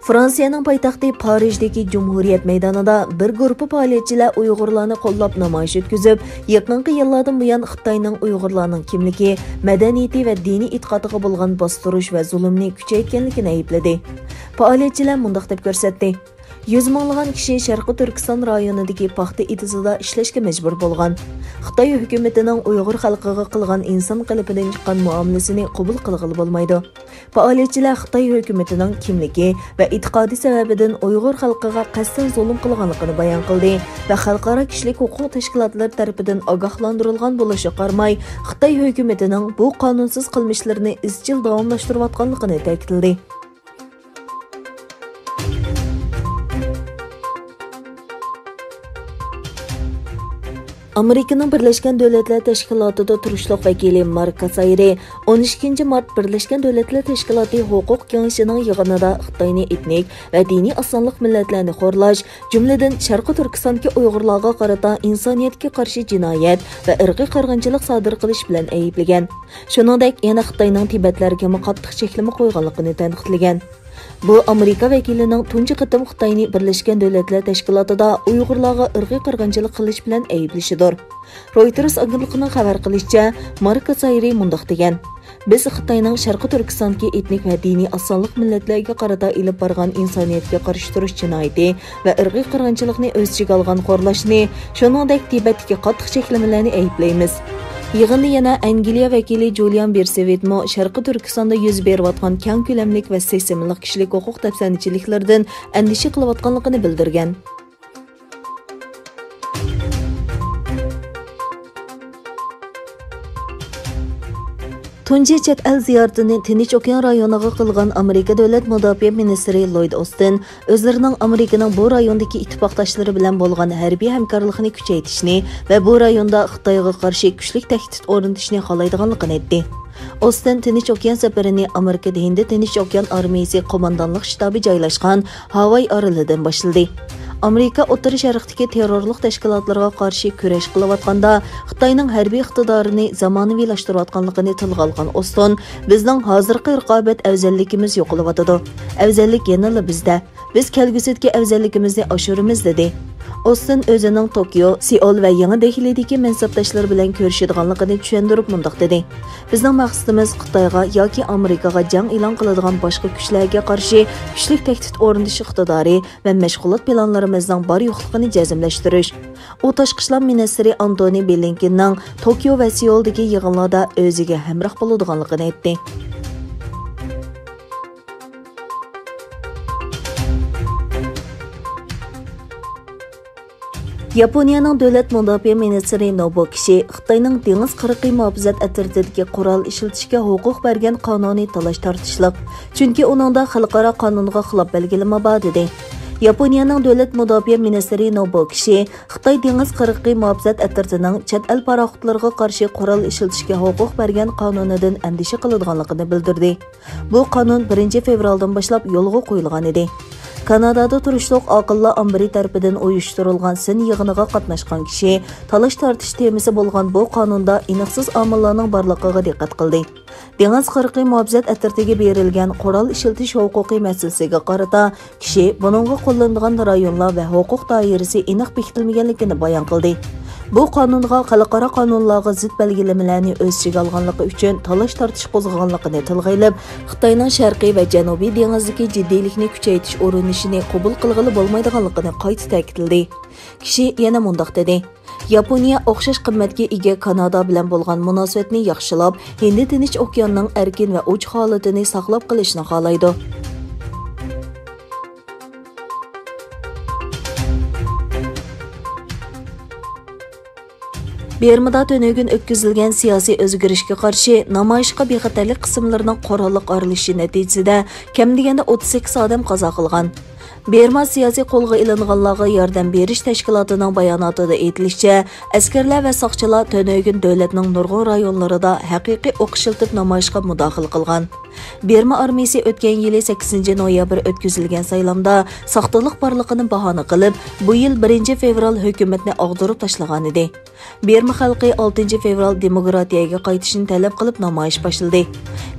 Fransiyaning poytaxti Parijdagi Cumhuriyet meydanida bir guruh faoliyatchilar Uyg'urlarni qo'llab namoyish o'tkazib, yaqinqi yillardan buyon Xitoyning Uyg'urlarning kimligi, madaniyati va diniy e'tiqodiga bo'lgan bostirish va zulmni kuchaytirganligini aybladi. Faoliyatchilar mundaq deb ko'rsatdi: 100 minglagan kishi Sharqi Turkiston rayonidagi paxta idizida ishlashga majbur bo'lgan. Xitoy hukumatining Uyg'ur xalqiga qilgan inson qalbidan chiqqan muomalasini qabul qilg'ili bo'lmaydi. Faoliyatchilar Xitoy hukumatining kimligi va e'tiqodi sababidan Uyg'ur xalqiga qasddan zulm qilganligini bayon qildi va xalqaro kishilik huquq tashkilotlari tomonidan ogohlantirilgan bo'lishi qaramay, Xitoy hukumatining bu qonunsiz qilmishlarini izchil davomlashtirayotganligini ta'kidladi. Amerikaning Birleşken Devletler Teşkilatı'da turishliq vakili Mark Kassayri 12 mart Birleşken Devletler Teşkilatı Huquq Kengashining yig'inida Xitoyning etnik va diniy asonliq millatlarni xo'rlash, jumladan Sharqi Turkistondagi Uyg'urlarga qarata insoniyatga qarshi jinoyat va irqiy qirg'inchilik sodir qilish bilan ayblagan. Shuningdek, yana Xitoyning Tibetlarga qattiq cheklama qo'yganligini tanqidlagan. Bu Amerika vakilining tunji qitim Xitoyni Birleşken Devletler Teşkilatı'da Uyg'urlarga irqiy qirg'inchilik qilish bilan ayblashidir. Reuters agentligining xabar qilishicha, Mark Kassayri mundaq degan: "Biz Xitoyning Sharqi Turkistondagi etnik va diniy asonliq millatlarga qarata ilib borgan insoniyatga qarshi turish jinoyati va irqiy qirg'inchilikni o'z ichiga olgan xo'rlashni, shuningdek Tibetdagi qattiq cheklamalarni ayblaymiz." Yig'inda yana Angliya vakili Julian Bersevitmo Sharqi Turkistonda yuz berayotgan keng ko'lamlik va sesimliq kishilik huquq tafsirchiliklardan andisha qilayotganligini bildirgan. Tunji chet el ziyoratini Tinch okean rayoniga qilgan Amerika davlat mudofaa ministri Lloyd Austin o'zlarining Amerikaning bu rayondagi ittifoqdoshlari bilan bo'lgan harbiy hamkorlikni kuchaytirishni va bu rayonda Xitoyga qarshi kuchli tahdid o'rnatishni xohlaydiganligini aytdi. Austin Tinch okean safarini Amerikada Hind Tinch okean armiyasi qo'mondonlik shtabi joylashgan Havay orolidan boshladi. Amerika O'rta Sharqdagi terrorlik tashkilotlariga qarshi kurash qilayotganda Xitoyning harbiy iqtidorini zamonaviylashtirayotganligini tilga olgan Austin, bizning hozirgi raqobat afzalligimiz yo'qolyotdi. Afzallik yanada bizda. Biz kelgusidagi afzalligimizni oshiramiz dedi. Austin o'zining Tokyo, Seul va Yangi Dehlidagi mansabdoshlari bilan ko'rishadiganligini tushuntirib mundaq dedi: "Bizning maqsadimiz Xitoyga yoki Amerikaga jang e'lon qiladigan boshqa kuchlarga qarshi kuchli tahdid o'rnatish iqtidori va mashg'ulot planlarimizning bor yo'qligini jazmlashtirish." U tashqi ishlar ministri Antony Blinkenning Tokyo va Seuldagi yig'inlarda o'ziga hamroh bo'ladiganligini aytdi. Yaponiyaning davlat mudofaa ministri Nobuo Kishi Xitoyning dengiz qirg'i muhofazat atrofidagi qurol ishlatishga huquq bergan qonuniy talash tortishliq, chunki uningda xalqaro qonunga xilof belgilama bor dedi. Yaponiyaning davlat mudofaa ministri Nobuo Kishi Xitoy dengiz qirg'i muhofazat atrofining chet el paraxodlariga qarshi qurol ishlatishga huquq bergan qonunidan andisha qiladiganligini bildirdi. Bu qonun 1 fevraldan boshlab yo'lga qo'yilgan edi. Kanadada turishliq aqllar ambiri tarafidan uyushtirilgan sin yig'iniga qatnashgan kishi talash tortish temasi bo'lgan bu qonunda aniqsiz omillarning borligiga diqqat qildi. Dengiz qirg'i muhofazat atrofiga berilgan qurol ishlatish huquqi masalasiga qarata kishi buningga qo'llanilgan rayonlar va huquq doirasi aniq bekitilmaganligini bayon qildi. Bu qonunga xalqaro qonunlarga zid belgilamalarni o'z ichiga olganligi uchun talash tortish qo'zg'aganligini tilga olib, Xitoyning sharqiy va janubiy dengizdagi jiddiylikni kuchaytirish urinishini qabul qilg'ili bo'lmaydiganligini qayta ta'kidladi. Kishi yana mundaq dedi: Yaponiya o'xshash qimmatga ega Kanada bilan bo'lgan munosabatni yaxshilab, Hind Tinch okeanining erkin va uch holatini saqlab qolishni xohlaydi. Bermuda tönögün ötküzülgen siyasi özgürüşke qarşı namayışqa bexatarlik qismlarining qurolliq arilishi natijasida kam deganda 38 odam qazo qilgan. Berma siyasi qo'lga ilinganlarga yordam berish tashkilotining bayonotida aytilishicha, askarlar va soqchilar tönögün davlatning nurg'un rayonlarida haqiqiy o'q ishlatib namoyishga mudoxil qilgan. Birma armiyasi o'tgan yili 8 noyabr o'tkazilgan saylamda soxtalık barligini bahona qilib, bu yil 1 fevral hukumatni og'dirib tashlagan edi. Birma xalqi 6 fevral demokratiyaga qaytishini talab qilib namoyish boshladi.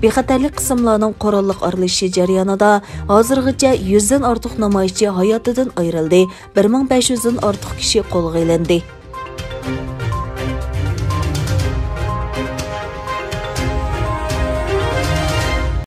Bexatarlik qismlarning qurolliq aralashishi jarayonida hozirgacha 100 dan ortiq namoyishchi hayotidan ayrildi, 1500 dan ortiq kishi qo'lga olindi.